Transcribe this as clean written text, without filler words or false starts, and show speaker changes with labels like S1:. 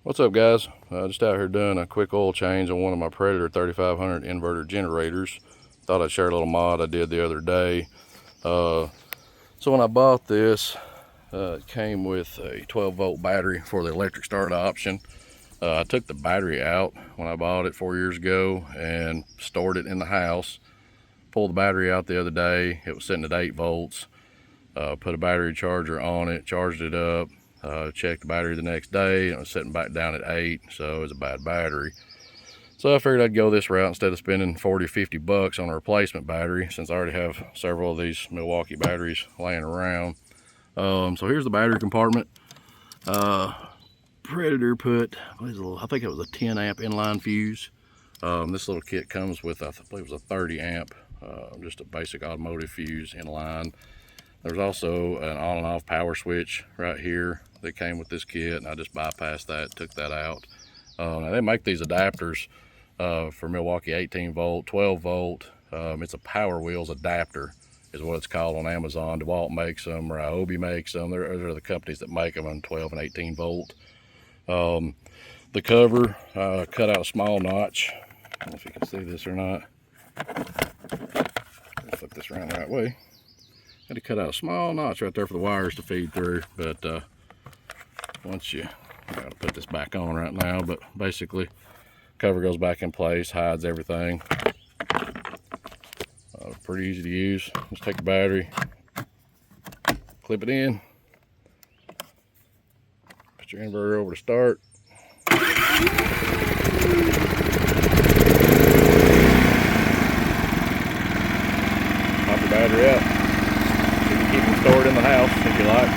S1: What's up, guys? Just out here doing a quick oil change on one of my Predator 3500 inverter generators. Thought I'd share a little mod I did the other day. So when I bought this, it came with a 12-volt battery for the electric start option. I took the battery out when I bought it 4 years ago and stored it in the house. Pulled the battery out the other day. It was sitting at 8 volts. Put a battery charger on it, charged it up. Checked the battery the next day, and it was sitting back down at 8, so it was a bad battery. So I figured I'd go this route instead of spending 40 or 50 bucks on a replacement battery, since I already have several of these Milwaukee batteries laying around. So here's the battery compartment. Predator put, I think it was a 10 amp inline fuse. This little kit comes with, I believe it was a 30 amp, just a basic automotive fuse inline. There's also an on and off power switch right here that came with this kit, and I just bypassed that, took that out. Now they make these adapters for Milwaukee 18 volt, 12 volt. It's a Power Wheels adapter is what it's called on Amazon. DeWalt makes them, or Ryobi makes them. There are the companies that make them on 12 and 18 volt. The cover, cut out a small notch. I don't know if you can see this or not. Flip this around the right way. Had to cut out a small notch right there for the wires to feed through, but once you gotta put this back on right now, but basically cover goes back in place, hides everything. Pretty easy to use. Just take the battery, clip it in, put your inverter over to start. Pop your battery out. Keep them stored in the house if you like.